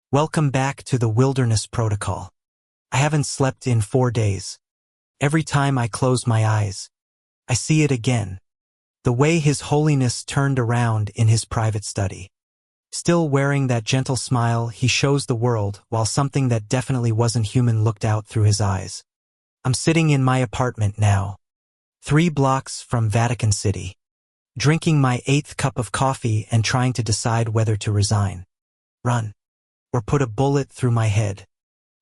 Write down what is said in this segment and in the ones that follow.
Welcome back to the Wilderness Protocol. I haven't slept in 4 days. Every time I close my eyes, I see it again. The way His Holiness turned around in his private study. Still wearing that gentle smile he shows the world while something that definitely wasn't human looked out through his eyes. I'm sitting in my apartment now, 3 blocks from Vatican City, drinking my 8th cup of coffee and trying to decide whether to resign, run, or put a bullet through my head.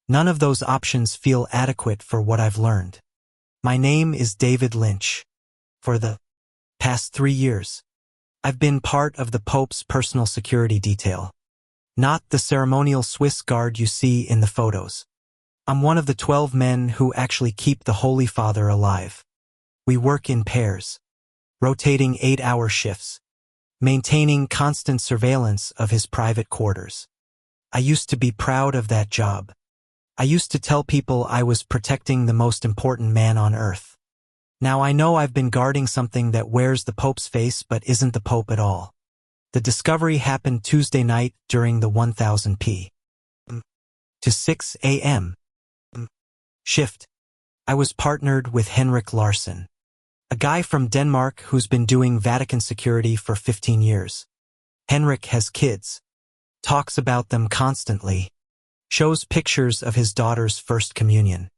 None of those options feel adequate for what I've learned. My name is David Lynch. For the past 3 years, I've been part of the Pope's personal security detail. Not the ceremonial Swiss guard you see in the photos. I'm one of the 12 men who actually keep the Holy Father alive. We work in pairs, rotating 8-hour shifts, maintaining constant surveillance of his private quarters. I used to be proud of that job. I used to tell people I was protecting the most important man on earth. Now I know I've been guarding something that wears the Pope's face but isn't the Pope at all. The discovery happened Tuesday night during the 1000 p.m. to 6 a.m. shift. I was partnered with Henrik Larsson, a guy from Denmark who's been doing Vatican security for 15 years. Henrik has kids, talks about them constantly, shows pictures of his daughter's first communion,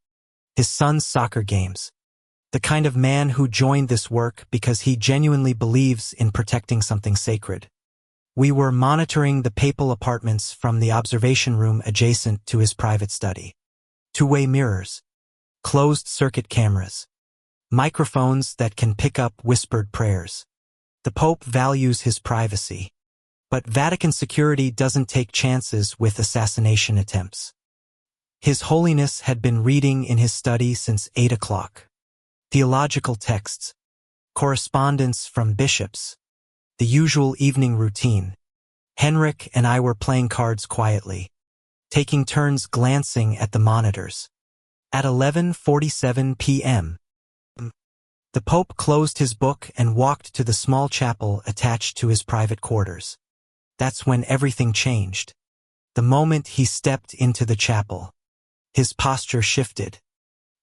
his son's soccer games. The kind of man who joined this work because he genuinely believes in protecting something sacred. We were monitoring the papal apartments from the observation room adjacent to his private study. 2-way mirrors, closed-circuit cameras, microphones that can pick up whispered prayers. The Pope values his privacy, but Vatican security doesn't take chances with assassination attempts. His Holiness had been reading in his study since 8 o'clock. Theological texts, correspondence from bishops, the usual evening routine. Henrik and I were playing cards quietly, taking turns glancing at the monitors. At 11:47 p.m., the Pope closed his book and walked to the small chapel attached to his private quarters. That's when everything changed. The moment he stepped into the chapel, his posture shifted.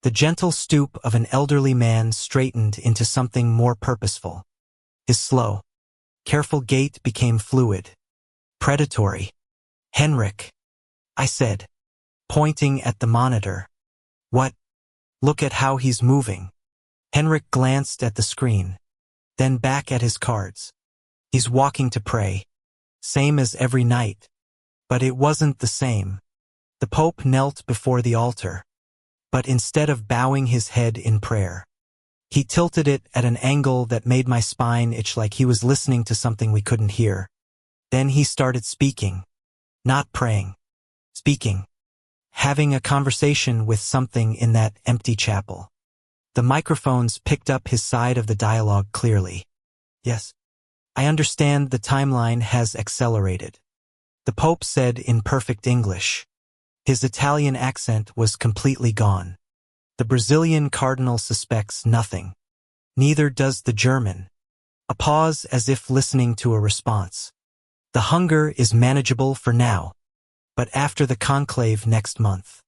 The gentle stoop of an elderly man straightened into something more purposeful. His slow, careful gait became fluid, predatory. "Henrik," I said, pointing at the monitor. "What? Look at how he's moving." Henrik glanced at the screen, then back at his cards. "He's walking to pray. Same as every night." But it wasn't the same. The Pope knelt before the altar. But instead of bowing his head in prayer, he tilted it at an angle that made my spine itch like he was listening to something we couldn't hear. Then he started speaking. Not praying. Speaking. Having a conversation with something in that empty chapel. The microphones picked up his side of the dialogue clearly. "Yes, I understand the timeline has accelerated," the Pope said in perfect English. His Italian accent was completely gone. The Brazilian cardinal suspects nothing. Neither does the German. A pause as if listening to a response. "The hunger is manageable for now. But after the conclave next month,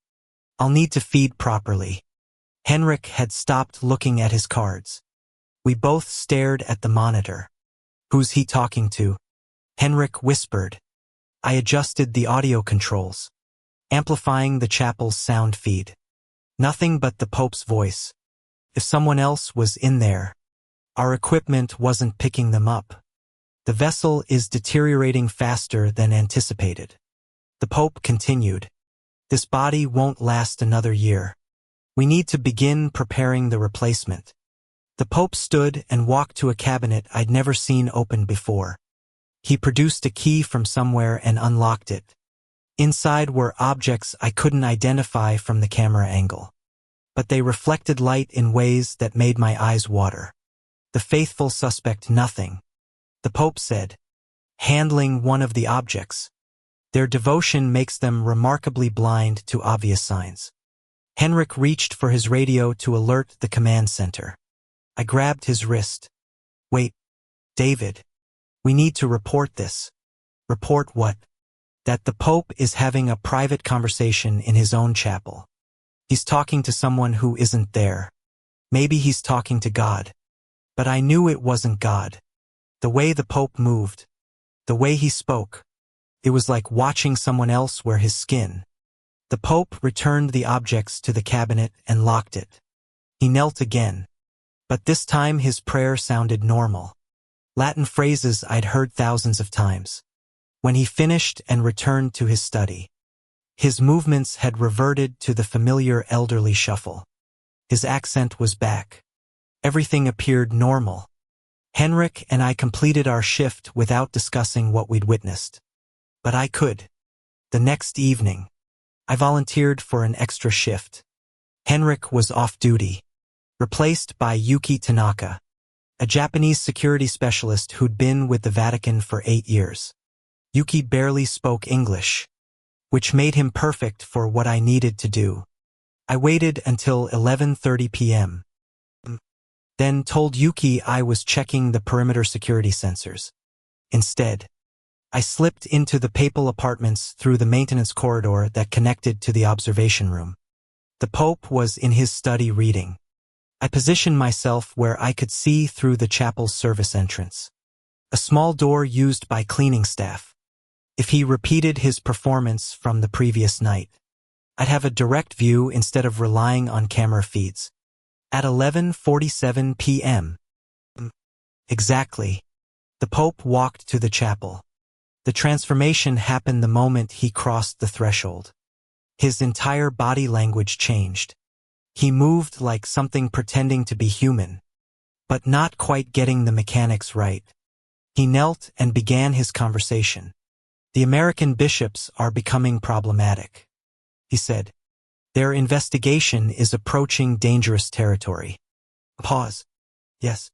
I'll need to feed properly." Henrik had stopped looking at his cards. We both stared at the monitor. "Who's he talking to?" Henrik whispered. I adjusted the audio controls, amplifying the chapel's sound feed. Nothing but the Pope's voice. If someone else was in there, our equipment wasn't picking them up. "The vessel is deteriorating faster than anticipated." The Pope continued. "This body won't last another year. We need to begin preparing the replacement." The Pope stood and walked to a cabinet I'd never seen open before. He produced a key from somewhere and unlocked it. Inside were objects I couldn't identify from the camera angle, but they reflected light in ways that made my eyes water. "The faithful suspect nothing," the Pope said, handling one of the objects. "Their devotion makes them remarkably blind to obvious signs." Henrik reached for his radio to alert the command center. I grabbed his wrist. "Wait, David. We need to report this." "Report what?" that the Pope is having a private conversation in his own chapel. He's talking to someone who isn't there. Maybe he's talking to God. But I knew it wasn't God. The way the Pope moved, the way he spoke, it was like watching someone else wear his skin. The Pope returned the objects to the cabinet and locked it. He knelt again. But this time his prayer sounded normal. Latin phrases I'd heard thousands of times. When he finished and returned to his study, his movements had reverted to the familiar elderly shuffle. His accent was back. Everything appeared normal. Henrik and I completed our shift without discussing what we'd witnessed. But I could. The next evening, I volunteered for an extra shift. Henrik was off duty, replaced by Yuki Tanaka, a Japanese security specialist who'd been with the Vatican for 8 years. Yuki barely spoke English, which made him perfect for what I needed to do. I waited until 11:30 p.m., then told Yuki I was checking the perimeter security sensors. Instead, I slipped into the papal apartments through the maintenance corridor that connected to the observation room. The Pope was in his study reading. I positioned myself where I could see through the chapel's service entrance, a small door used by cleaning staff. If he repeated his performance from the previous night, I'd have a direct view instead of relying on camera feeds. At 11:47 p.m. exactly, the Pope walked to the chapel. The transformation happened the moment he crossed the threshold. His entire body language changed. He moved like something pretending to be human, but not quite getting the mechanics right. He knelt and began his conversation. "The American bishops are becoming problematic," he said. "Their investigation is approaching dangerous territory." Pause. "Yes,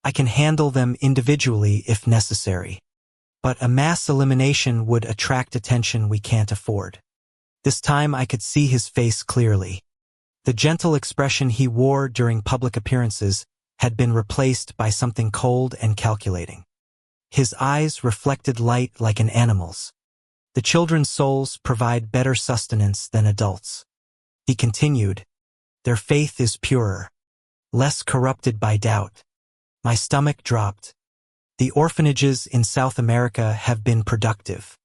I can handle them individually if necessary. But a mass elimination would attract attention we can't afford." This time I could see his face clearly. The gentle expression he wore during public appearances had been replaced by something cold and calculating. His eyes reflected light like an animal's. The children's souls provide better sustenance than adults. He continued, "Their faith is purer, less corrupted by doubt." My stomach dropped. The orphanages in South America have been productive.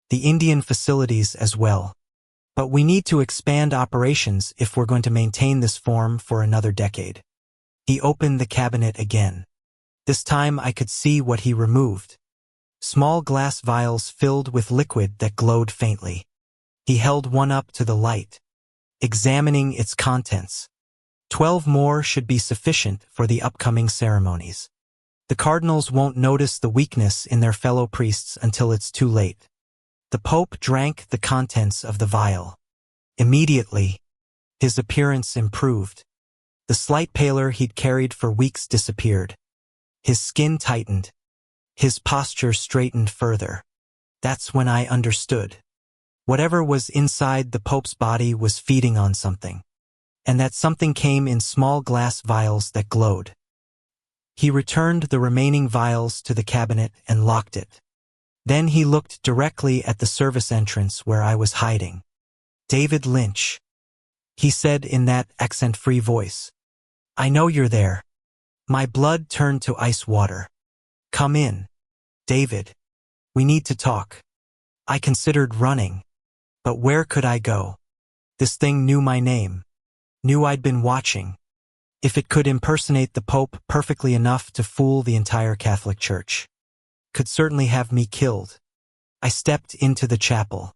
The Indian facilities as well. But we need to expand operations if we're going to maintain this form for another decade. He opened the cabinet again. This time I could see what he removed. Small glass vials filled with liquid that glowed faintly. He held one up to the light, examining its contents. 12 more should be sufficient for the upcoming ceremonies. The cardinals won't notice the weakness in their fellow priests until it's too late. The Pope drank the contents of the vial. Immediately, his appearance improved. The slight pallor he'd carried for weeks disappeared. His skin tightened. His posture straightened further. That's when I understood. Whatever was inside the Pope's body was feeding on something. And that something came in small glass vials that glowed. He returned the remaining vials to the cabinet and locked it. Then he looked directly at the service entrance where I was hiding. "David Lynch," he said in that accent-free voice. "I know you're there." My blood turned to ice water. "Come in, David. We need to talk." I considered running. But where could I go? This thing knew my name. Knew I'd been watching. If it could impersonate the Pope perfectly enough to fool the entire Catholic Church, could certainly have me killed. I stepped into the chapel.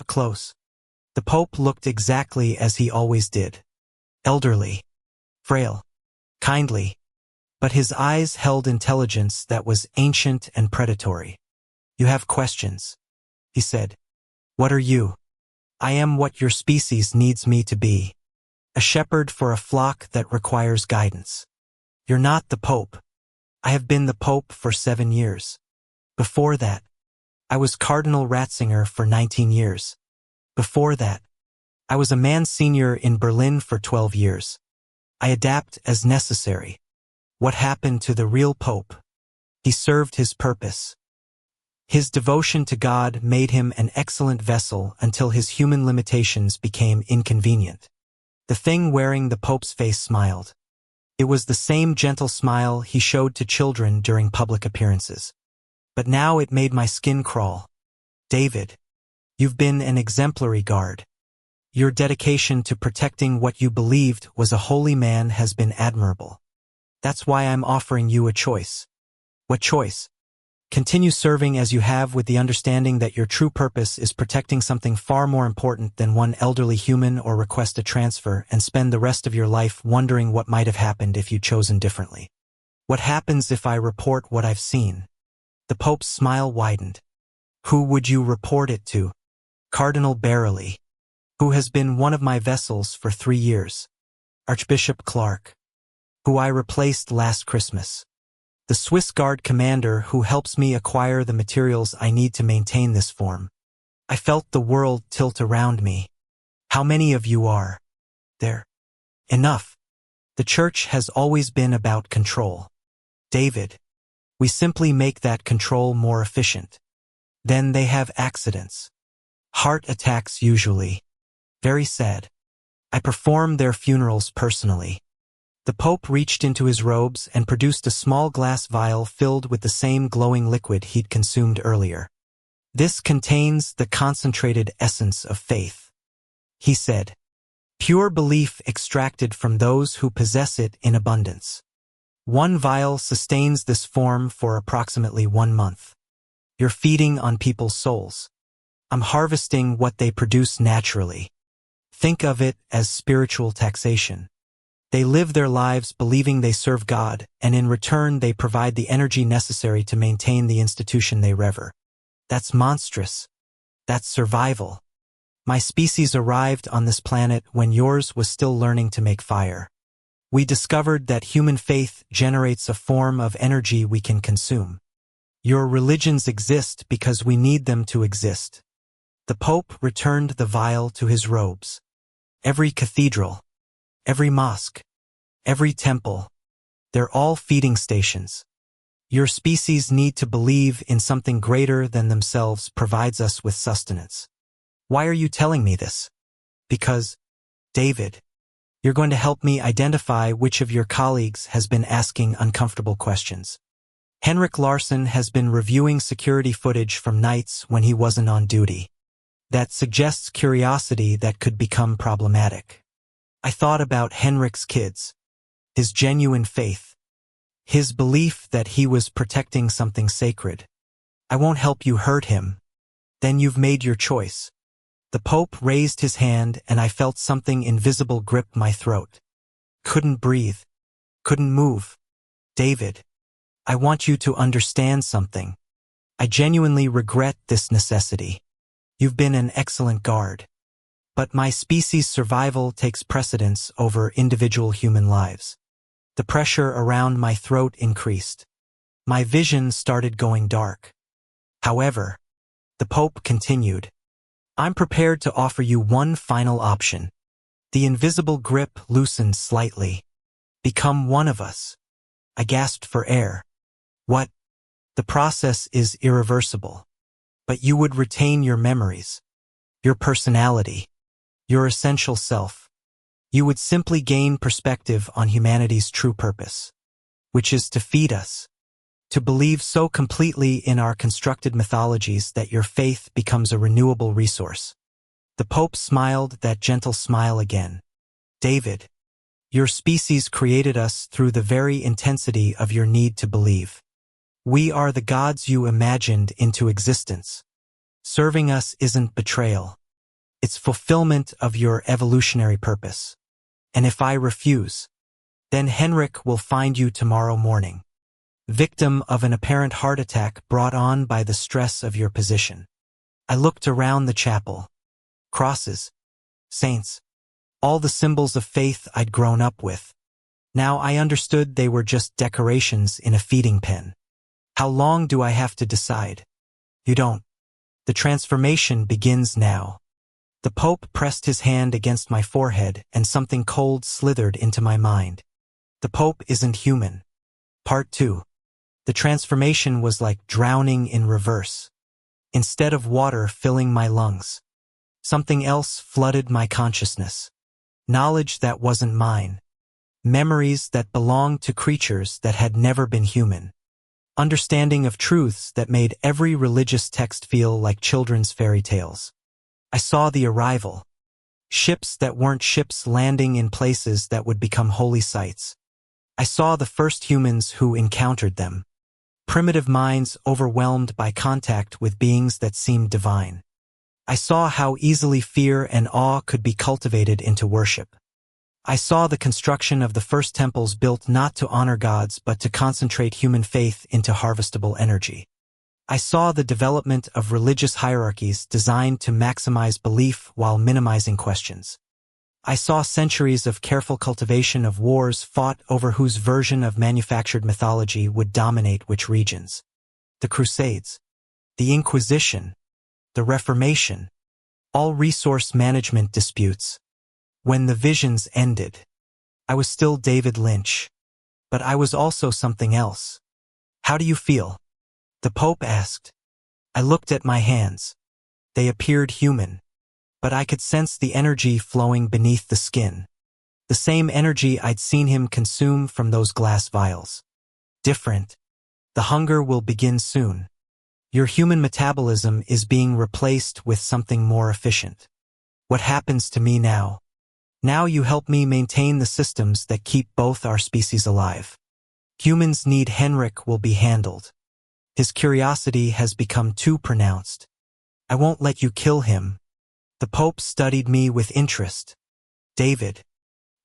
Close. The Pope looked exactly as he always did. Elderly. Frail. Kindly. But his eyes held intelligence that was ancient and predatory. "You have questions," he said. "What are you?" "I am what your species needs me to be. A shepherd for a flock that requires guidance." "You're not the Pope." "I have been the Pope for 7 years. Before that, I was Cardinal Ratzinger for 19 years. Before that, I was a Monsignor in Berlin for 12 years. I adapt as necessary." What happened to the real Pope? He served his purpose. His devotion to God made him an excellent vessel until his human limitations became inconvenient. The thing wearing the Pope's face smiled. It was the same gentle smile he showed to children during public appearances. But now it made my skin crawl. David, you've been an exemplary guard. Your dedication to protecting what you believed was a holy man has been admirable. That's why I'm offering you a choice. What choice? Continue serving as you have with the understanding that your true purpose is protecting something far more important than one elderly human, or request a transfer and spend the rest of your life wondering what might have happened if you'd chosen differently. What happens if I report what I've seen? The Pope's smile widened. Who would you report it to? Cardinal Barely, who has been one of my vessels for 3 years. Archbishop Clark, who I replaced last Christmas. The Swiss Guard commander who helps me acquire the materials I need to maintain this form. I felt the world tilt around me. How many of you are there? Enough. The church has always been about control. David, we simply make that control more efficient. Then they have accidents. Heart attacks usually. Very sad. I perform their funerals personally. The Pope reached into his robes and produced a small glass vial filled with the same glowing liquid he'd consumed earlier. This contains the concentrated essence of faith, he said. Pure belief extracted from those who possess it in abundance. 1 vial sustains this form for approximately 1 month. You're feeding on people's souls. I'm harvesting what they produce naturally. Think of it as spiritual taxation. They live their lives believing they serve God, and in return they provide the energy necessary to maintain the institution they revere. That's monstrous. That's survival. My species arrived on this planet when yours was still learning to make fire. We discovered that human faith generates a form of energy we can consume. Your religions exist because we need them to exist. The Pope returned the vial to his robes. Every cathedral, every mosque, every temple, they're all feeding stations. Your species need to believe in something greater than themselves provides us with sustenance. Why are you telling me this? Because, David, you're going to help me identify which of your colleagues has been asking uncomfortable questions. Henrik Larsson has been reviewing security footage from nights when he wasn't on duty. That suggests curiosity that could become problematic. I thought about Henrik's kids, his genuine faith, his belief that he was protecting something sacred. I won't help you hurt him. Then you've made your choice. The Pope raised his hand and I felt something invisible grip my throat. Couldn't breathe. Couldn't move. David, I want you to understand something. I genuinely regret this necessity. You've been an excellent guard. But my species' survival takes precedence over individual human lives. The pressure around my throat increased. My vision started going dark. However, the Pope continued, I'm prepared to offer you one final option. The invisible grip loosened slightly. Become one of us. I gasped for air. What? The process is irreversible. But you would retain your memories, your personality, your essential self. You would simply gain perspective on humanity's true purpose, which is to feed us, to believe so completely in our constructed mythologies that your faith becomes a renewable resource. The Pope smiled that gentle smile again. David, your species created us through the very intensity of your need to believe. We are the gods you imagined into existence. Serving us isn't betrayal. It's fulfillment of your evolutionary purpose. And if I refuse, then Henrik will find you tomorrow morning, victim of an apparent heart attack brought on by the stress of your position. I looked around the chapel. Crosses, saints, all the symbols of faith I'd grown up with. Now I understood they were just decorations in a feeding pen. How long do I have to decide? You don't. The transformation begins now. The Pope pressed his hand against my forehead and something cold slithered into my mind. The Pope isn't human. Part 2. The transformation was like drowning in reverse. instead of water filling my lungs. Something else flooded my consciousness. Knowledge that wasn't mine. Memories that belonged to creatures that had never been human. Understanding of truths that made every religious text feel like children's fairy tales. I saw the arrival. Ships that weren't ships landing in places that would become holy sites. I saw the first humans who encountered them. Primitive minds overwhelmed by contact with beings that seemed divine. I saw how easily fear and awe could be cultivated into worship. I saw the construction of the first temples built not to honor gods but to concentrate human faith into harvestable energy. I saw the development of religious hierarchies designed to maximize belief while minimizing questions. I saw centuries of careful cultivation of wars fought over whose version of manufactured mythology would dominate which regions. The Crusades, the Inquisition, the Reformation, all resource management disputes. When the visions ended, I was still David Lynch, but I was also something else. How do you feel? The Pope asked. I looked at my hands. They appeared human, but I could sense the energy flowing beneath the skin. The same energy I'd seen him consume from those glass vials. Different. The hunger will begin soon. Your human metabolism is being replaced with something more efficient. What happens to me now? Now you help me maintain the systems that keep both our species alive. Humans need Henrik will be handled. His curiosity has become too pronounced. I won't let you kill him. The Pope studied me with interest. David,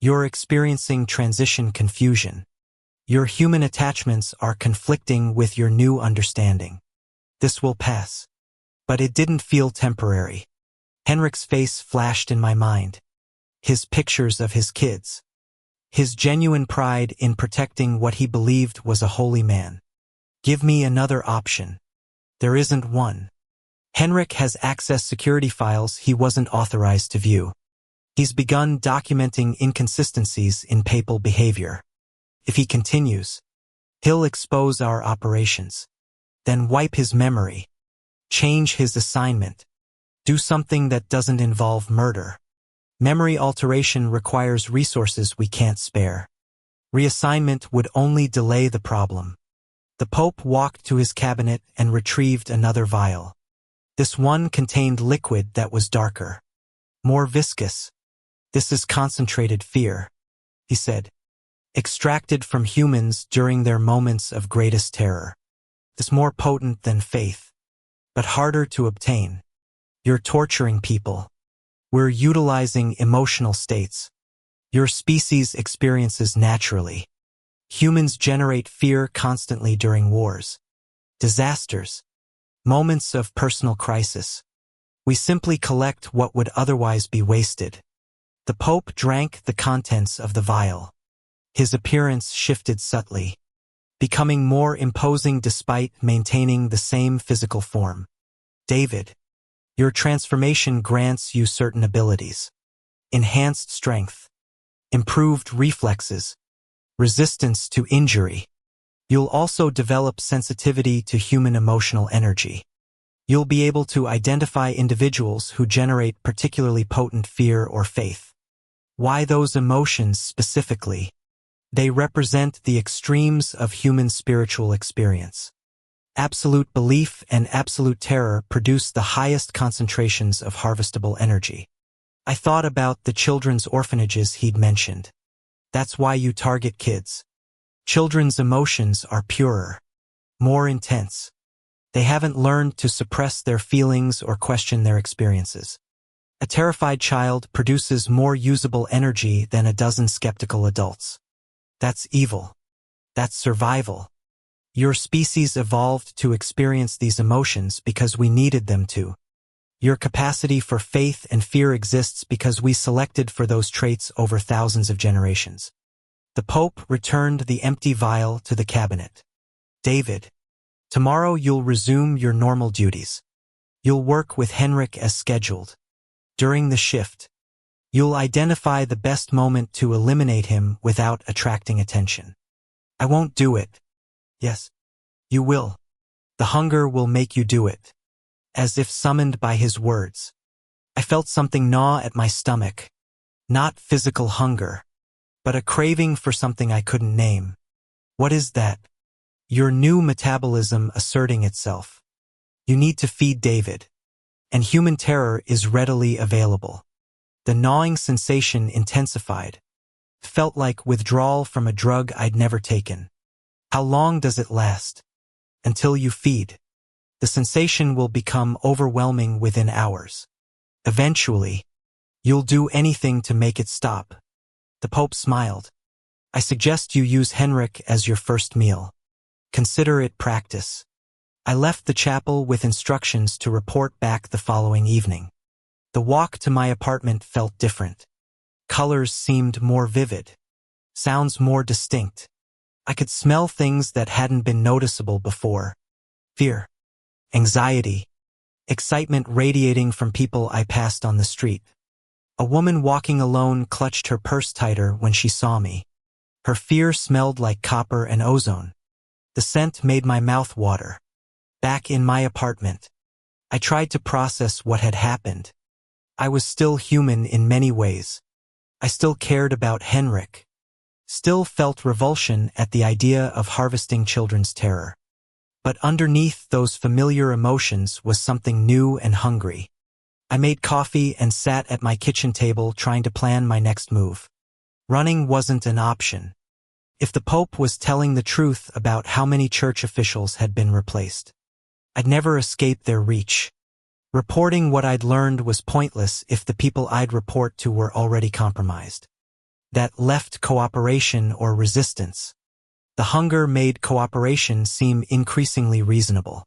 you're experiencing transition confusion. Your human attachments are conflicting with your new understanding. This will pass. But it didn't feel temporary. Henrik's face flashed in my mind. His pictures of his kids. His genuine pride in protecting what he believed was a holy man. Give me another option. There isn't one. Henrik has accessed security files he wasn't authorized to view. He's begun documenting inconsistencies in papal behavior. If he continues, he'll expose our operations. Then wipe his memory. Change his assignment. Do something that doesn't involve murder. Memory alteration requires resources we can't spare. Reassignment would only delay the problem. The Pope walked to his cabinet and retrieved another vial. This one contained liquid that was darker, more viscous. This is concentrated fear, he said, extracted from humans during their moments of greatest terror. It's more potent than faith, but harder to obtain. You're torturing people. We're utilizing emotional states. Your species experiences naturally. Humans generate fear constantly during wars, disasters, moments of personal crisis. We simply collect what would otherwise be wasted. The Pope drank the contents of the vial. His appearance shifted subtly, becoming more imposing despite maintaining the same physical form. David, your transformation grants you certain abilities. Enhanced strength, improved reflexes, resistance to injury. You'll also develop sensitivity to human emotional energy. You'll be able to identify individuals who generate particularly potent fear or faith. Why those emotions specifically? They represent the extremes of human spiritual experience. Absolute belief and absolute terror produce the highest concentrations of harvestable energy. I thought about the children's orphanages he'd mentioned. That's why you target kids. Children's emotions are purer, more intense. They haven't learned to suppress their feelings or question their experiences. A terrified child produces more usable energy than a dozen skeptical adults. That's evil. That's survival. Your species evolved to experience these emotions because we needed them to. Your capacity for faith and fear exists because we selected for those traits over thousands of generations. The Pope returned the empty vial to the cabinet. David, tomorrow you'll resume your normal duties. You'll work with Henrik as scheduled. During the shift, you'll identify the best moment to eliminate him without attracting attention. I won't do it. Yes, you will. The hunger will make you do it. as if summoned by his words. I felt something gnaw at my stomach. Not physical hunger, but a craving for something I couldn't name. What is that? Your new metabolism asserting itself. You need to feed David. And human terror is readily available. The gnawing sensation intensified. Felt like withdrawal from a drug I'd never taken. How long does it last? Until you feed. The sensation will become overwhelming within hours. Eventually, you'll do anything to make it stop. The Pope smiled. I suggest you use Henrik as your first meal. Consider it practice. I left the chapel with instructions to report back the following evening. The walk to my apartment felt different. Colors seemed more vivid. Sounds more distinct. I could smell things that hadn't been noticeable before. Fear. Anxiety. Excitement radiating from people I passed on the street. A woman walking alone clutched her purse tighter when she saw me. Her fear smelled like copper and ozone. The scent made my mouth water. Back in my apartment, I tried to process what had happened. I was still human in many ways. I still cared about Henrik. Still felt revulsion at the idea of harvesting children's terror. But underneath those familiar emotions was something new and hungry. I made coffee and sat at my kitchen table trying to plan my next move. Running wasn't an option. If the Pope was telling the truth about how many church officials had been replaced, I'd never escape their reach. Reporting what I'd learned was pointless if the people I'd report to were already compromised. That left cooperation or resistance. The hunger made cooperation seem increasingly reasonable.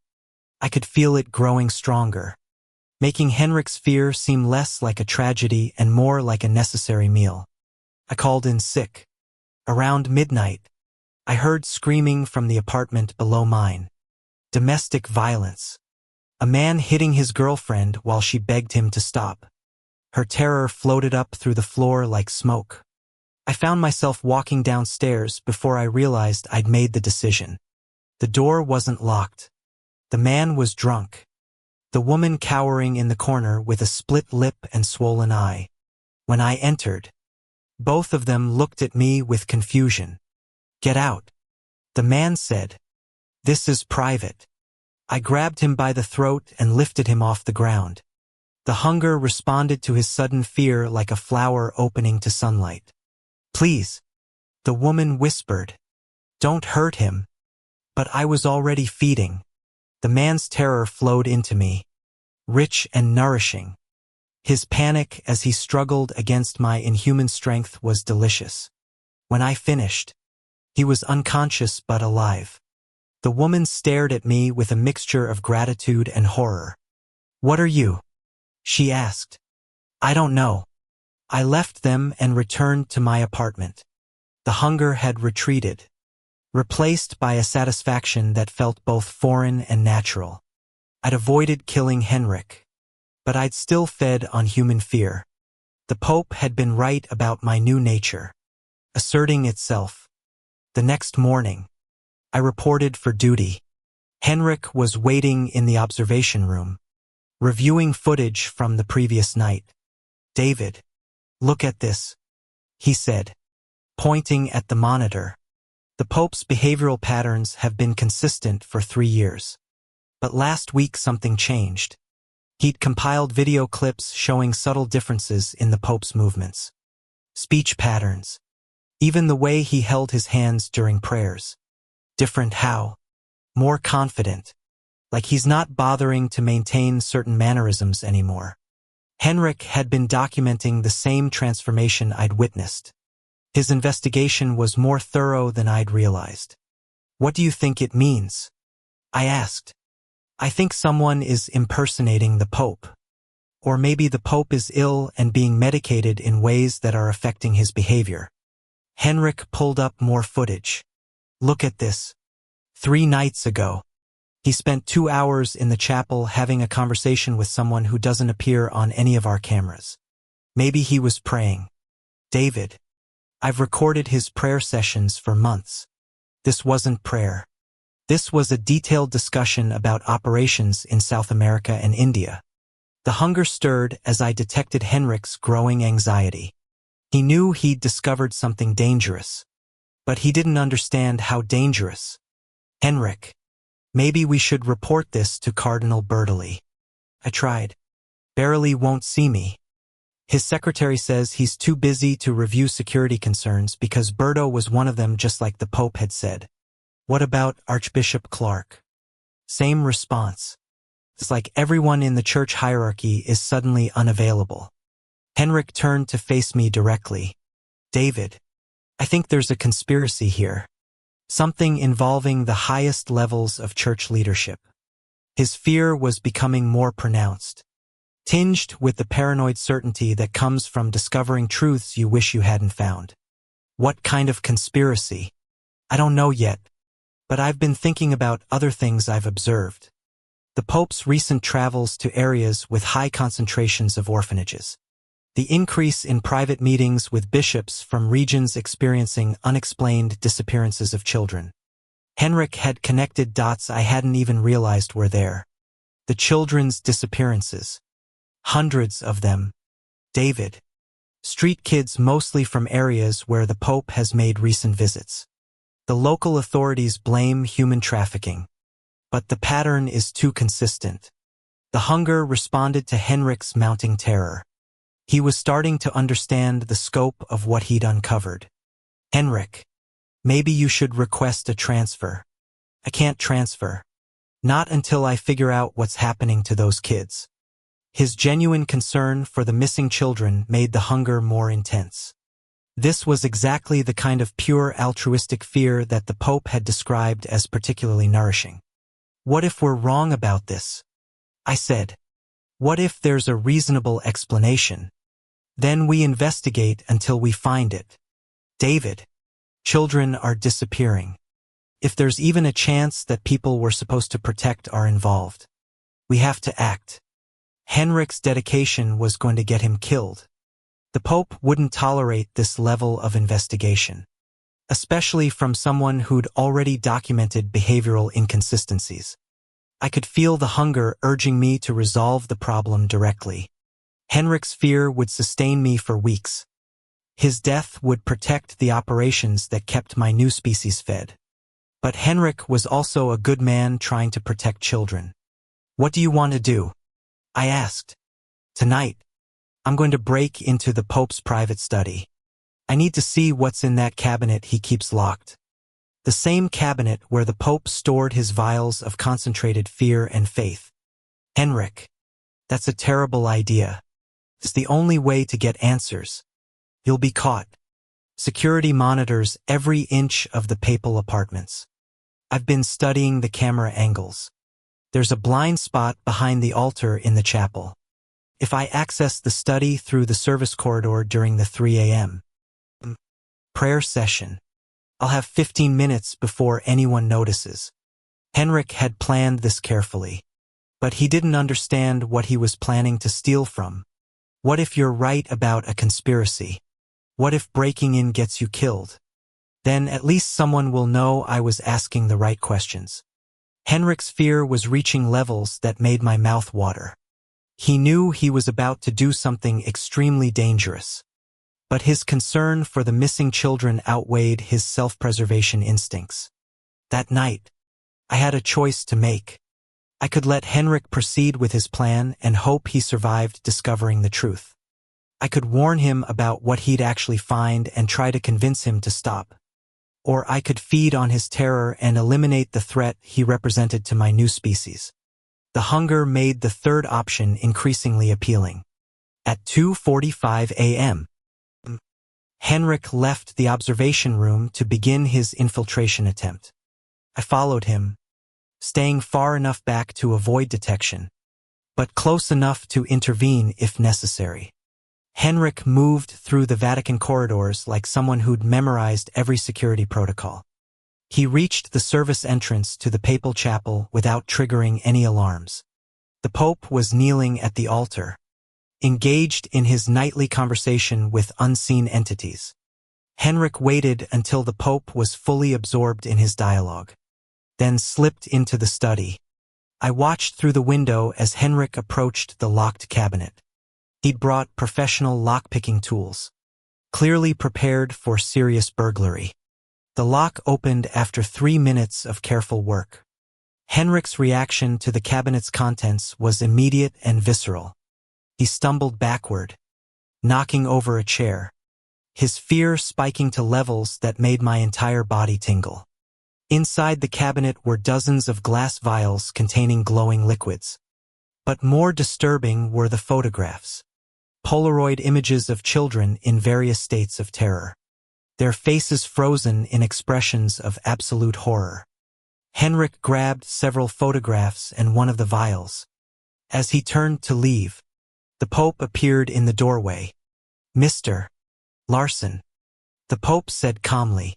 I could feel it growing stronger, making Henrik's fear seem less like a tragedy and more like a necessary meal. I called in sick. Around midnight, I heard screaming from the apartment below mine. Domestic violence. A man hitting his girlfriend while she begged him to stop. Her terror floated up through the floor like smoke. I found myself walking downstairs before I realized I'd made the decision. The door wasn't locked. The man was drunk. The woman cowering in the corner with a split lip and swollen eye. When I entered, both of them looked at me with confusion. Get out. The man said. This is private. I grabbed him by the throat and lifted him off the ground. The hunger responded to his sudden fear like a flower opening to sunlight. Please. The woman whispered. Don't hurt him. But I was already feeding. The man's terror flowed into me. Rich and nourishing. His panic as he struggled against my inhuman strength was delicious. When I finished, he was unconscious but alive. The woman stared at me with a mixture of gratitude and horror. What are you? She asked. I don't know. I left them and returned to my apartment. The hunger had retreated, replaced by a satisfaction that felt both foreign and natural. I'd avoided killing Henrik, but I'd still fed on human fear. The Pope had been right about my new nature, asserting itself. The next morning, I reported for duty. Henrik was waiting in the observation room, reviewing footage from the previous night. David, look at this, he said, pointing at the monitor. The Pope's behavioral patterns have been consistent for 3 years. But last week something changed. He'd compiled video clips showing subtle differences in the Pope's movements. Speech patterns. Even the way he held his hands during prayers. Different how? More confident. Like he's not bothering to maintain certain mannerisms anymore. Henrik had been documenting the same transformation I'd witnessed. His investigation was more thorough than I'd realized. What do you think it means? I asked. I think someone is impersonating the Pope. Or maybe the Pope is ill and being medicated in ways that are affecting his behavior. Henrik pulled up more footage. Look at this. 3 nights ago, he spent 2 hours in the chapel having a conversation with someone who doesn't appear on any of our cameras. Maybe he was praying. David, I've recorded his prayer sessions for months. This wasn't prayer. This was a detailed discussion about operations in South America and India. The hunger stirred as I detected Henrik's growing anxiety. He knew he'd discovered something dangerous, but he didn't understand how dangerous. Henrik, maybe we should report this to Cardinal Bertoli. I tried. Bertoli won't see me. His secretary says he's too busy to review security concerns because Berto was one of them, just like the Pope had said. What about Archbishop Clark? Same response. It's like everyone in the church hierarchy is suddenly unavailable. Henrik turned to face me directly. David, I think there's a conspiracy here. Something involving the highest levels of church leadership. His fear was becoming more pronounced, tinged with the paranoid certainty that comes from discovering truths you wish you hadn't found. What kind of conspiracy? I don't know yet, but I've been thinking about other things I've observed. The Pope's recent travels to areas with high concentrations of orphanages. The increase in private meetings with bishops from regions experiencing unexplained disappearances of children. Henrik had connected dots I hadn't even realized were there. The children's disappearances. Hundreds of them. David. Street kids, mostly from areas where the Pope has made recent visits. The local authorities blame human trafficking. But the pattern is too consistent. The hunger responded to Henrik's mounting terror. He was starting to understand the scope of what he'd uncovered. Henrik, maybe you should request a transfer. I can't transfer. Not until I figure out what's happening to those kids. His genuine concern for the missing children made the hunger more intense. This was exactly the kind of pure altruistic fear that the Pope had described as particularly nourishing. What if we're wrong about this? I said. What if there's a reasonable explanation? Then we investigate until we find it. David, children are disappearing. If there's even a chance that people we're supposed to protect are involved, we have to act. Henrik's dedication was going to get him killed. The Pope wouldn't tolerate this level of investigation, especially from someone who'd already documented behavioral inconsistencies. I could feel the hunger urging me to resolve the problem directly. Henrik's fear would sustain me for weeks. His death would protect the operations that kept my new species fed. But Henrik was also a good man trying to protect children. What do you want to do? I asked. Tonight, I'm going to break into the Pope's private study. I need to see what's in that cabinet he keeps locked. The same cabinet where the Pope stored his vials of concentrated fear and faith. Henrik, that's a terrible idea. It's the only way to get answers. You'll be caught. Security monitors every inch of the papal apartments. I've been studying the camera angles. There's a blind spot behind the altar in the chapel. If I access the study through the service corridor during the 3 a.m. prayer session, I'll have 15 minutes before anyone notices. Henrik had planned this carefully, but he didn't understand what he was planning to steal from. What if you're right about a conspiracy? What if breaking in gets you killed? Then at least someone will know I was asking the right questions. Henrik's fear was reaching levels that made my mouth water. He knew he was about to do something extremely dangerous. But his concern for the missing children outweighed his self-preservation instincts. That night, I had a choice to make. I could let Henrik proceed with his plan and hope he survived discovering the truth. I could warn him about what he'd actually find and try to convince him to stop. Or I could feed on his terror and eliminate the threat he represented to my new species. The hunger made the third option increasingly appealing. At 2:45 a.m., Henrik left the observation room to begin his infiltration attempt. I followed him, staying far enough back to avoid detection, but close enough to intervene if necessary. Henrik moved through the Vatican corridors like someone who'd memorized every security protocol. He reached the service entrance to the papal chapel without triggering any alarms. The Pope was kneeling at the altar, engaged in his nightly conversation with unseen entities. Henrik waited until the Pope was fully absorbed in his dialogue. then slipped into the study. I watched through the window as Henrik approached the locked cabinet. He'd brought professional lockpicking tools, clearly prepared for serious burglary. The lock opened after 3 minutes of careful work. Henrik's reaction to the cabinet's contents was immediate and visceral. He stumbled backward, knocking over a chair, his fear spiking to levels that made my entire body tingle. Inside the cabinet were dozens of glass vials containing glowing liquids. But more disturbing were the photographs. Polaroid images of children in various states of terror, their faces frozen in expressions of absolute horror. Henrik grabbed several photographs and one of the vials. As he turned to leave, the Pope appeared in the doorway. "Mr. Larson," the Pope said calmly,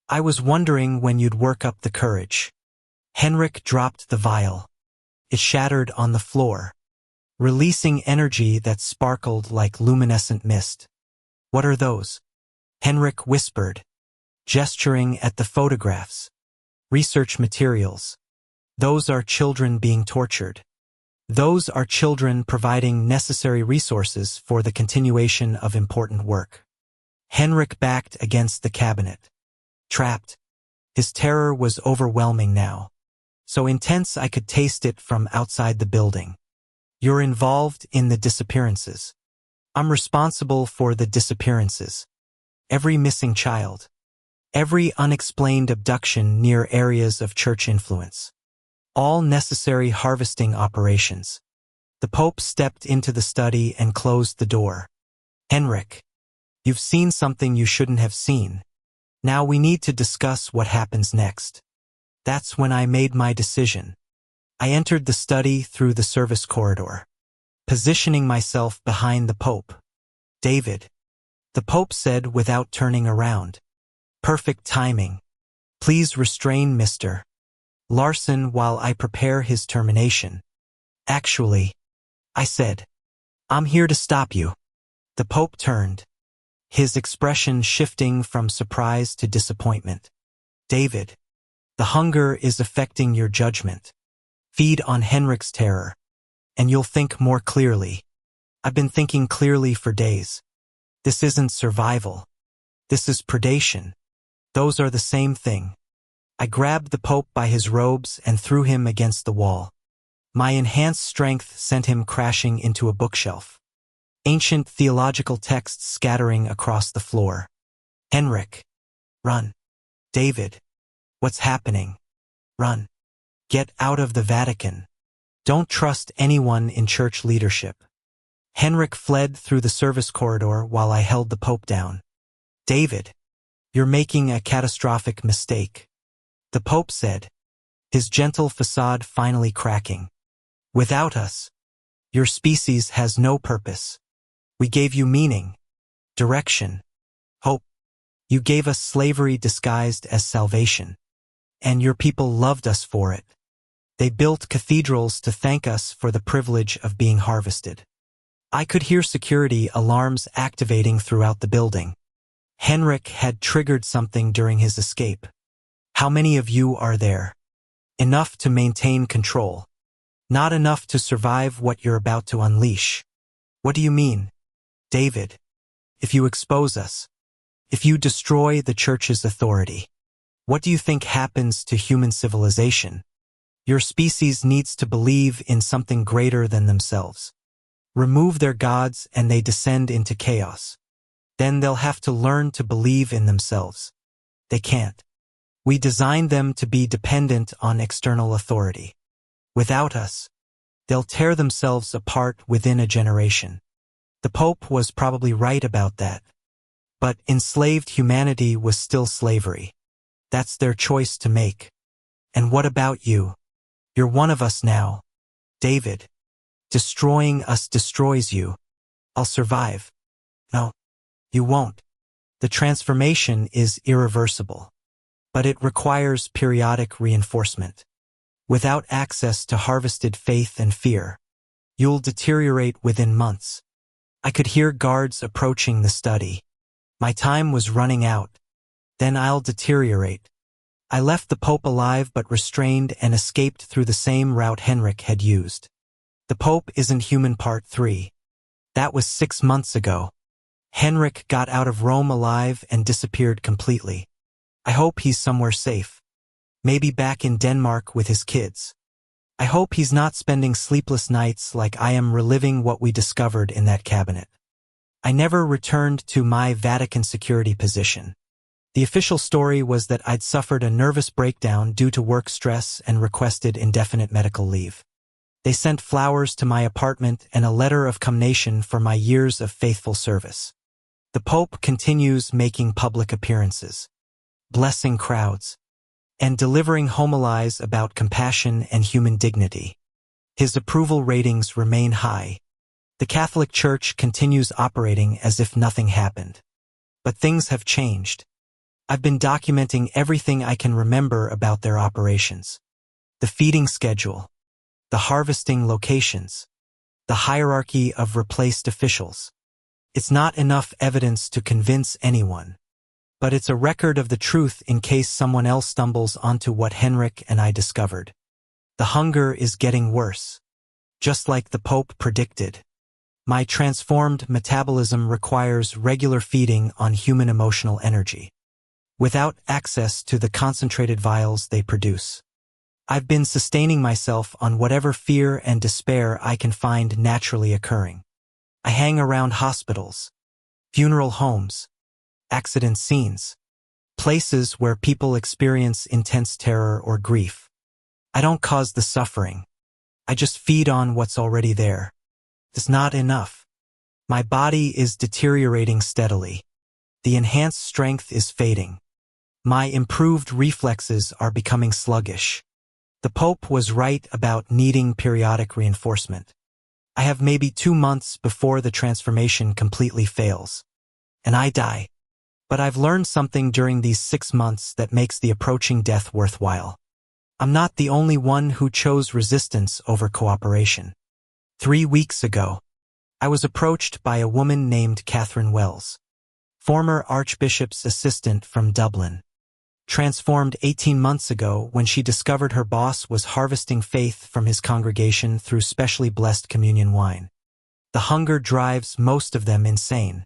"I was wondering when you'd work up the courage." Henrik dropped the vial. It shattered on the floor, releasing energy that sparkled like luminescent mist. "What are those?" Henrik whispered, gesturing at the photographs. "Research materials. Those are children being tortured. Those are children providing necessary resources for the continuation of important work." Henrik backed against the cabinet. Trapped. His terror was overwhelming now, so intense I could taste it from outside the building. "You're involved in the disappearances. I'm responsible for the disappearances. Every missing child. Every unexplained abduction near areas of church influence. All necessary harvesting operations." The Pope stepped into the study and closed the door. "Henrik, you've seen something you shouldn't have seen. Now we need to discuss what happens next." That's when I made my decision. I entered the study through the service corridor, positioning myself behind the Pope. "David," the Pope said without turning around. "Perfect timing. Please restrain Mr. Larson while I prepare his termination." "Actually," I said, "I'm here to stop you." The Pope turned, his expression shifting from surprise to disappointment. "David, the hunger is affecting your judgment. Feed on Henrik's terror, and you'll think more clearly." I've been thinking clearly for days. This isn't survival. This is predation. Those are the same thing. I grabbed the Pope by his robes and threw him against the wall. My enhanced strength sent him crashing into a bookshelf, ancient theological texts scattering across the floor. "Henrik, run." "David, what's happening?" "Run. Get out of the Vatican. Don't trust anyone in church leadership." Henrik fled through the service corridor while I held the Pope down. "David, you're making a catastrophic mistake," the Pope said, his gentle facade finally cracking. "Without us, your species has no purpose. We gave you meaning, direction, hope. You gave us slavery disguised as salvation, and your people loved us for it. They built cathedrals to thank us for the privilege of being harvested." I could hear security alarms activating throughout the building. Henrik had triggered something during his escape. "How many of you are there?" "Enough to maintain control. Not enough to survive what you're about to unleash." "What do you mean?" "David, if you expose us, if you destroy the church's authority, what do you think happens to human civilization? Your species needs to believe in something greater than themselves. Remove their gods and they descend into chaos. Then they'll have to learn to believe in themselves. They can't. We designed them to be dependent on external authority. Without us, they'll tear themselves apart within a generation." The Pope was probably right about that. But enslaved humanity was still slavery. That's their choice to make. And what about you? You're one of us now. David, destroying us destroys you. I'll survive. No, you won't. The transformation is irreversible. But it requires periodic reinforcement. Without access to harvested faith and fear, you'll deteriorate within months. I could hear guards approaching the study. My time was running out. Then I'll deteriorate. I left the Pope alive but restrained and escaped through the same route Henrik had used. The Pope Isn't Human Part 3. That was 6 months ago. Henrik got out of Rome alive and disappeared completely. I hope he's somewhere safe. Maybe back in Denmark with his kids. I hope he's not spending sleepless nights like I am reliving what we discovered in that cabinet. I never returned to my Vatican security position. The official story was that I'd suffered a nervous breakdown due to work stress and requested indefinite medical leave. They sent flowers to my apartment and a letter of commendation for my years of faithful service. The Pope continues making public appearances, blessing crowds, and delivering homilies about compassion and human dignity. His approval ratings remain high. The Catholic Church continues operating as if nothing happened. But things have changed. I've been documenting everything I can remember about their operations. The feeding schedule, the harvesting locations, the hierarchy of replaced officials. It's not enough evidence to convince anyone. But it's a record of the truth in case someone else stumbles onto what Henrik and I discovered. The hunger is getting worse. Just like the Pope predicted. My transformed metabolism requires regular feeding on human emotional energy, without access to the concentrated vials they produce. I've been sustaining myself on whatever fear and despair I can find naturally occurring. I hang around hospitals, funeral homes, accident scenes, places where people experience intense terror or grief. I don't cause the suffering. I just feed on what's already there. It's not enough. My body is deteriorating steadily. The enhanced strength is fading. My improved reflexes are becoming sluggish. The Pope was right about needing periodic reinforcement. I have maybe 2 months before the transformation completely fails. And I die. But I've learned something during these 6 months that makes the approaching death worthwhile. I'm not the only one who chose resistance over cooperation. 3 weeks ago, I was approached by a woman named Catherine Wells, former Archbishop's assistant from Dublin, transformed 18 months ago when she discovered her boss was harvesting faith from his congregation through specially blessed communion wine. The hunger drives most of them insane.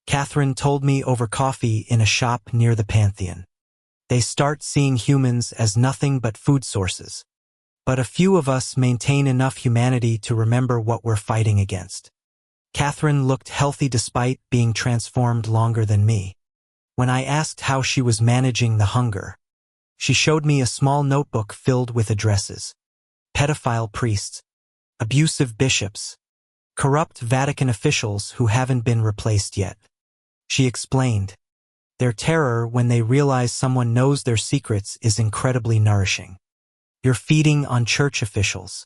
Catherine told me over coffee in a shop near the Pantheon. They start seeing humans as nothing but food sources. But a few of us maintain enough humanity to remember what we're fighting against. Catherine looked healthy despite being transformed longer than me. When I asked how she was managing the hunger, she showed me a small notebook filled with addresses. Pedophile priests, abusive bishops, corrupt Vatican officials who haven't been replaced yet. She explained, their terror when they realize someone knows their secrets is incredibly nourishing. You're feeding on church officials.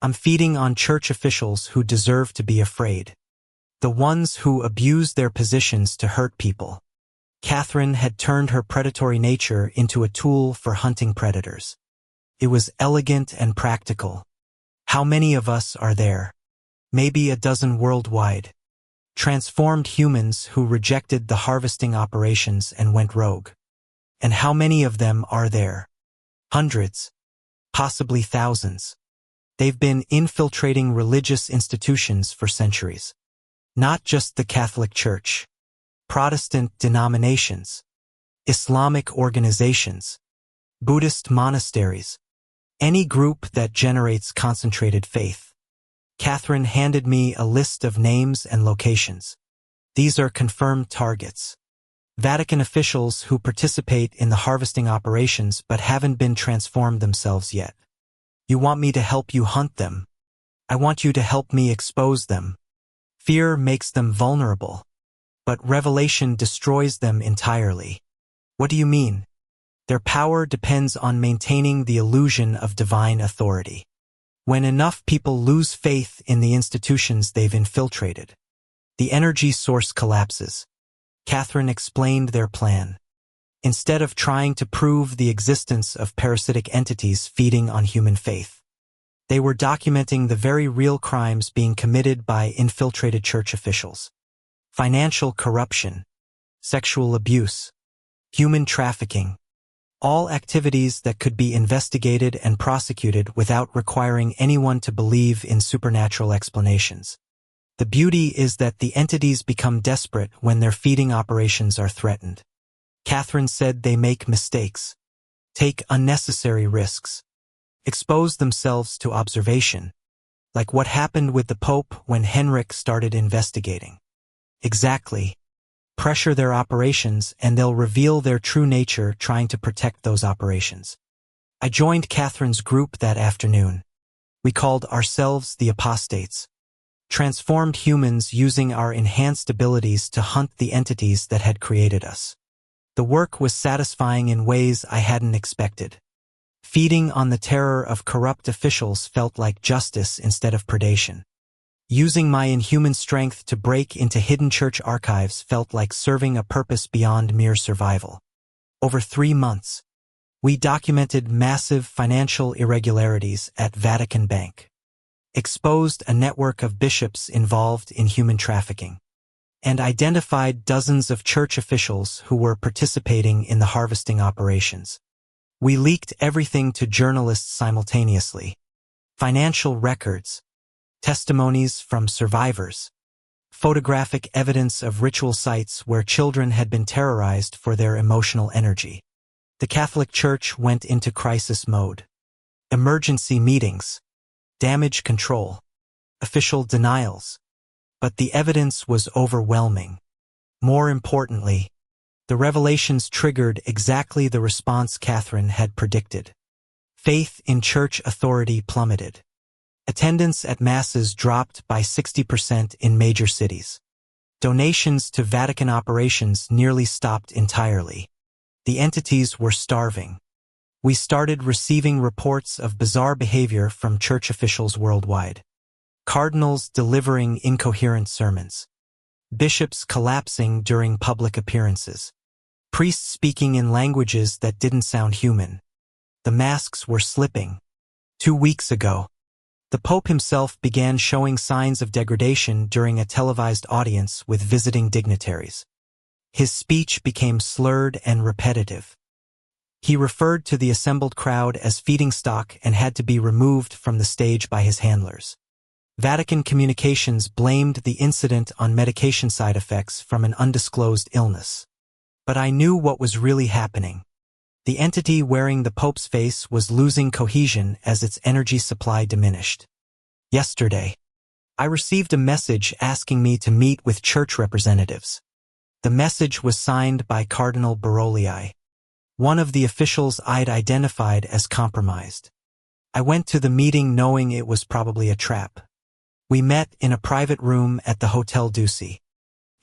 I'm feeding on church officials who deserve to be afraid. The ones who abuse their positions to hurt people. Catherine had turned her predatory nature into a tool for hunting predators. It was elegant and practical. How many of us are there? Maybe a dozen worldwide. Transformed humans who rejected the harvesting operations and went rogue. And how many of them are there? Hundreds. Possibly thousands. They've been infiltrating religious institutions for centuries. Not just the Catholic Church. Protestant denominations. Islamic organizations. Buddhist monasteries. Any group that generates concentrated faith. Catherine handed me a list of names and locations. These are confirmed targets. Vatican officials who participate in the harvesting operations but haven't been transformed themselves yet. You want me to help you hunt them. I want you to help me expose them. Fear makes them vulnerable, but revelation destroys them entirely. What do you mean? Their power depends on maintaining the illusion of divine authority. When enough people lose faith in the institutions they've infiltrated, the energy source collapses. Catherine explained their plan. Instead of trying to prove the existence of parasitic entities feeding on human faith, they were documenting the very real crimes being committed by infiltrated church officials. Financial corruption, sexual abuse, human trafficking, All activities that could be investigated and prosecuted without requiring anyone to believe in supernatural explanations. The beauty is that the entities become desperate when their feeding operations are threatened. Catherine said they make mistakes, take unnecessary risks, expose themselves to observation, like what happened with the Pope when Henrik started investigating. Exactly. Pressure their operations and they'll reveal their true nature trying to protect those operations. I joined Catherine's group that afternoon. We called ourselves the Apostates. Transformed humans using our enhanced abilities to hunt the entities that had created us. The work was satisfying in ways I hadn't expected. Feeding on the terror of corrupt officials felt like justice instead of predation. Using my inhuman strength to break into hidden church archives felt like serving a purpose beyond mere survival. Over 3 months, we documented massive financial irregularities at Vatican Bank, exposed a network of bishops involved in human trafficking, and identified dozens of church officials who were participating in the harvesting operations. We leaked everything to journalists simultaneously. Financial records, testimonies from survivors, photographic evidence of ritual sites where children had been terrorized for their emotional energy. The Catholic Church went into crisis mode. Emergency meetings, damage control, official denials. But the evidence was overwhelming. More importantly, the revelations triggered exactly the response Catherine had predicted. Faith in church authority plummeted. Attendance at masses dropped by 60% in major cities. Donations to Vatican operations nearly stopped entirely. The entities were starving. We started receiving reports of bizarre behavior from church officials worldwide. Cardinals delivering incoherent sermons. Bishops collapsing during public appearances. Priests speaking in languages that didn't sound human. The masks were slipping. 2 weeks ago, the Pope himself began showing signs of degradation during a televised audience with visiting dignitaries. His speech became slurred and repetitive. He referred to the assembled crowd as feeding stock and had to be removed from the stage by his handlers. Vatican communications blamed the incident on medication side effects from an undisclosed illness. But I knew what was really happening. The entity wearing the Pope's face was losing cohesion as its energy supply diminished. Yesterday, I received a message asking me to meet with church representatives. The message was signed by Cardinal Barolii, one of the officials I'd identified as compromised. I went to the meeting knowing it was probably a trap. We met in a private room at the Hotel Ducey.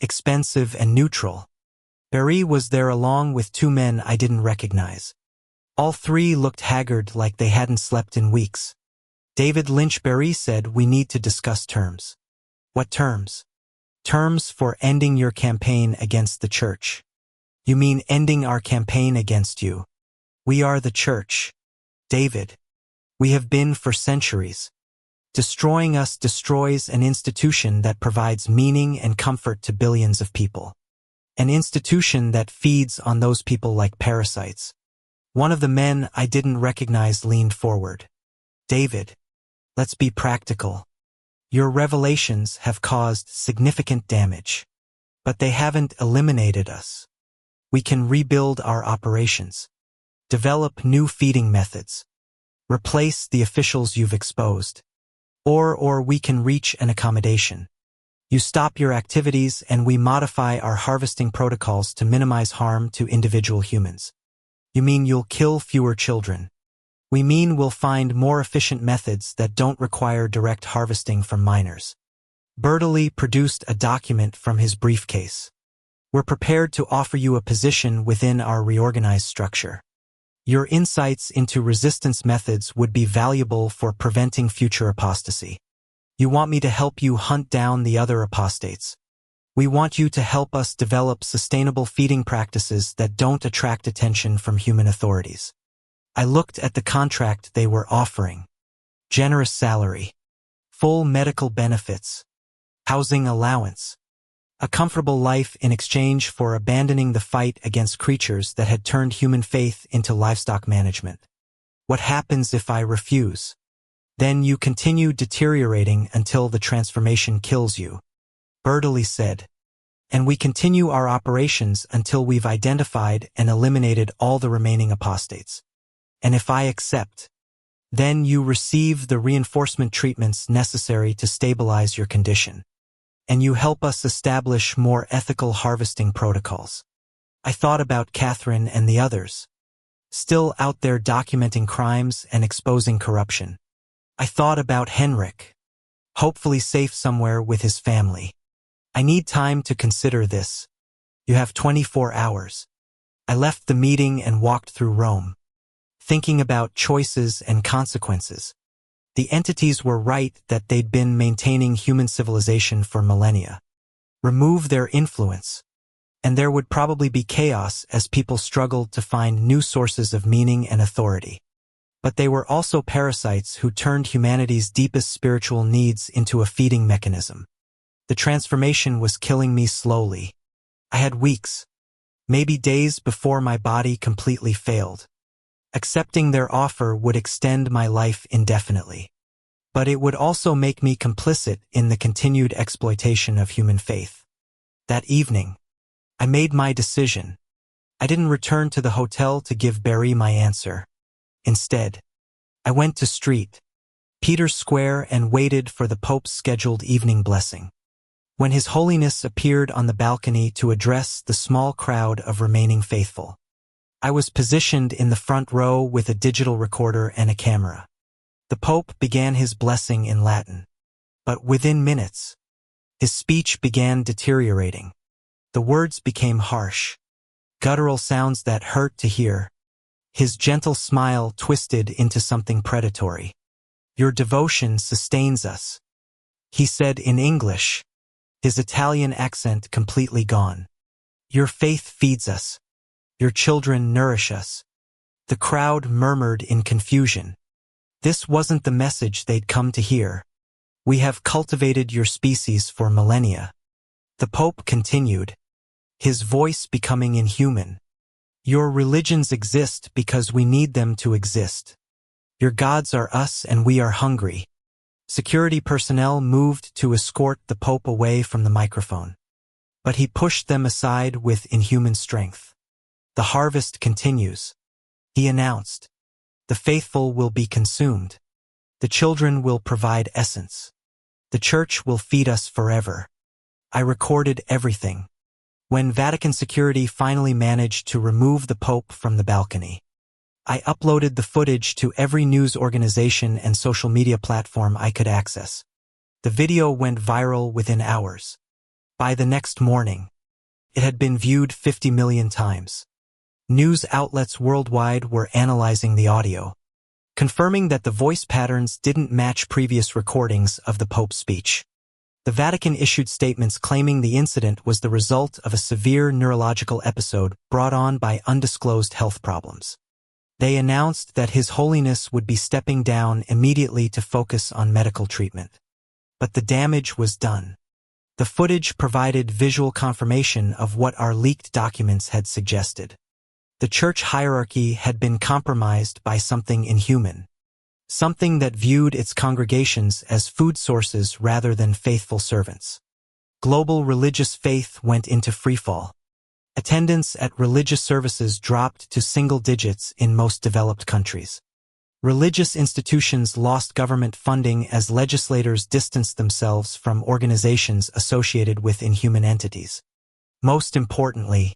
Expensive and neutral. Barry was there along with 2 men I didn't recognize. All 3 looked haggard like they hadn't slept in weeks. David Lynch Barry said we need to discuss terms. What terms? Terms for ending your campaign against the church. You mean ending our campaign against you? We are the church. David. We have been for centuries. Destroying us destroys an institution that provides meaning and comfort to billions of people. An institution that feeds on those people like parasites. One of the men I didn't recognize leaned forward. David, let's be practical. Your revelations have caused significant damage. But they haven't eliminated us. We can rebuild our operations. Develop new feeding methods. Replace the officials you've exposed. Or we can reach an accommodation. You stop your activities and we modify our harvesting protocols to minimize harm to individual humans. You mean you'll kill fewer children? We mean we'll find more efficient methods that don't require direct harvesting from minors. Bertoli produced a document from his briefcase. We're prepared to offer you a position within our reorganized structure. Your insights into resistance methods would be valuable for preventing future apostasy. You want me to help you hunt down the other apostates. We want you to help us develop sustainable feeding practices that don't attract attention from human authorities. I looked at the contract they were offering. Generous salary, full medical benefits, housing allowance. A comfortable life in exchange for abandoning the fight against creatures that had turned human faith into livestock management. What happens if I refuse? Then you continue deteriorating until the transformation kills you, Bertoli said. And we continue our operations until we've identified and eliminated all the remaining apostates. And if I accept, then you receive the reinforcement treatments necessary to stabilize your condition. And you help us establish more ethical harvesting protocols. I thought about Catherine and the others, still out there documenting crimes and exposing corruption. I thought about Henrik, hopefully safe somewhere with his family. I need time to consider this. You have 24 hours. I left the meeting and walked through Rome, thinking about choices and consequences. The entities were right that they'd been maintaining human civilization for millennia. Remove their influence, and there would probably be chaos as people struggled to find new sources of meaning and authority. But they were also parasites who turned humanity's deepest spiritual needs into a feeding mechanism. The transformation was killing me slowly. I had weeks, maybe days before my body completely failed. Accepting their offer would extend my life indefinitely. But it would also make me complicit in the continued exploitation of human faith. That evening, I made my decision. I didn't return to the hotel to give Barry my answer. Instead, I went to St. Peter's Square and waited for the Pope's scheduled evening blessing. When His Holiness appeared on the balcony to address the small crowd of remaining faithful, I was positioned in the front row with a digital recorder and a camera. The Pope began his blessing in Latin, but within minutes, his speech began deteriorating. The words became harsh, guttural sounds that hurt to hear. His gentle smile twisted into something predatory. "Your devotion sustains us," he said in English, his Italian accent completely gone. "Your faith feeds us. Your children nourish us." The crowd murmured in confusion. This wasn't the message they'd come to hear. "We have cultivated your species for millennia." The Pope continued, his voice becoming inhuman. "Your religions exist because we need them to exist. Your gods are us and we are hungry." Security personnel moved to escort the Pope away from the microphone, but he pushed them aside with inhuman strength. "The harvest continues," he announced. "The faithful will be consumed. The children will provide essence. The Church will feed us forever." I recorded everything. When Vatican security finally managed to remove the Pope from the balcony, I uploaded the footage to every news organization and social media platform I could access. The video went viral within hours. By the next morning, it had been viewed 50 million times. News outlets worldwide were analyzing the audio, confirming that the voice patterns didn't match previous recordings of the Pope's speech. The Vatican issued statements claiming the incident was the result of a severe neurological episode brought on by undisclosed health problems. They announced that His Holiness would be stepping down immediately to focus on medical treatment. But the damage was done. The footage provided visual confirmation of what our leaked documents had suggested. The church hierarchy had been compromised by something inhuman, something that viewed its congregations as food sources rather than faithful servants. Global religious faith went into freefall. Attendance at religious services dropped to single digits in most developed countries. Religious institutions lost government funding as legislators distanced themselves from organizations associated with inhuman entities. Most importantly,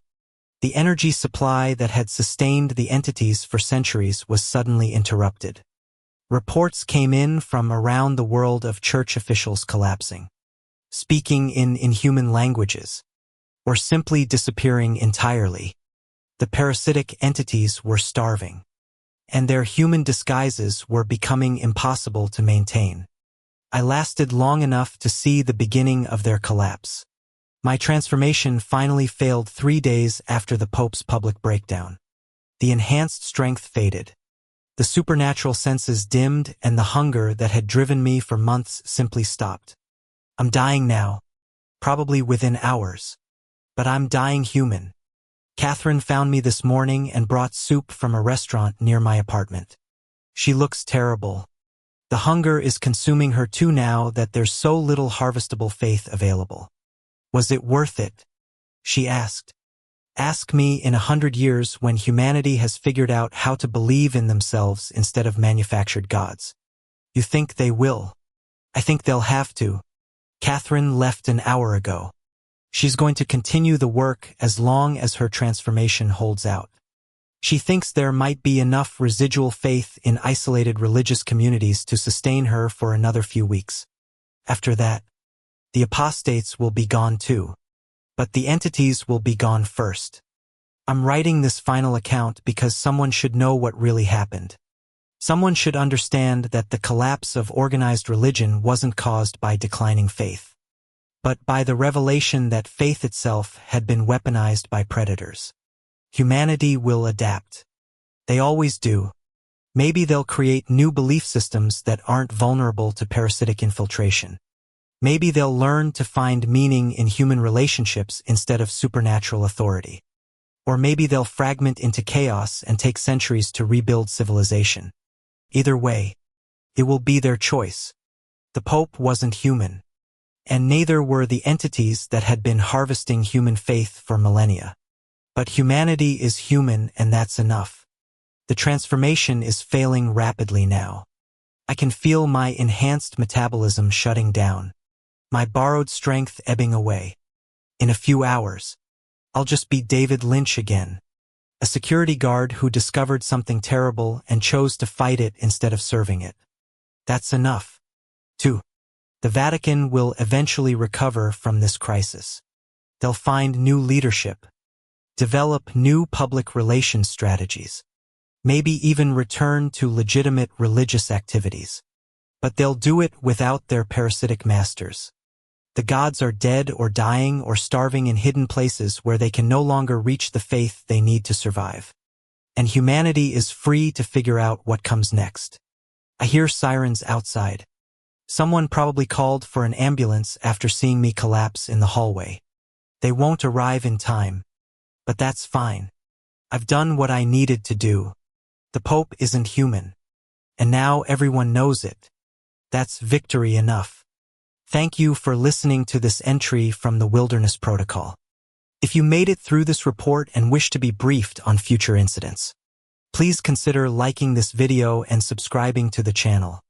the energy supply that had sustained the entities for centuries was suddenly interrupted. Reports came in from around the world of church officials collapsing, speaking in inhuman languages, or simply disappearing entirely. The parasitic entities were starving, and their human disguises were becoming impossible to maintain. I lasted long enough to see the beginning of their collapse. My transformation finally failed 3 days after the Pope's public breakdown. The enhanced strength faded. The supernatural senses dimmed, and the hunger that had driven me for months simply stopped. "I'm dying now," probably within hours. But I'm dying human. Catherine found me this morning and brought soup from a restaurant near my apartment. She looks terrible. The hunger is consuming her too now that there's so little harvestable faith available. Was it worth it? She asked. Ask me in 100 years when humanity has figured out how to believe in themselves instead of manufactured gods. You think they will? I think they'll have to. Catherine left an hour ago. She's going to continue the work as long as her transformation holds out. She thinks there might be enough residual faith in isolated religious communities to sustain her for another few weeks. After that, the apostates will be gone too. But the entities will be gone first. I'm writing this final account because someone should know what really happened. Someone should understand that the collapse of organized religion wasn't caused by declining faith, but by the revelation that faith itself had been weaponized by predators. Humanity will adapt. They always do. Maybe they'll create new belief systems that aren't vulnerable to parasitic infiltration. Maybe they'll learn to find meaning in human relationships instead of supernatural authority. Or maybe they'll fragment into chaos and take centuries to rebuild civilization. Either way, it will be their choice. The Pope wasn't human, and neither were the entities that had been harvesting human faith for millennia. But humanity is human, and that's enough. The transformation is failing rapidly now. I can feel my enhanced metabolism shutting down. My borrowed strength ebbing away. In a few hours, I'll just be David Lynch again, a security guard who discovered something terrible and chose to fight it instead of serving it. That's enough. 2. The Vatican will eventually recover from this crisis. They'll find new leadership, develop new public relations strategies, maybe even return to legitimate religious activities. But they'll do it without their parasitic masters. The gods are dead or dying or starving in hidden places where they can no longer reach the faith they need to survive. And humanity is free to figure out what comes next. I hear sirens outside. Someone probably called for an ambulance after seeing me collapse in the hallway. They won't arrive in time, but that's fine. I've done what I needed to do. The Pope isn't human. And now everyone knows it. That's victory enough. Thank you for listening to this entry from the Wilderness Protocol. If you made it through this report and wish to be briefed on future incidents, please consider liking this video and subscribing to the channel.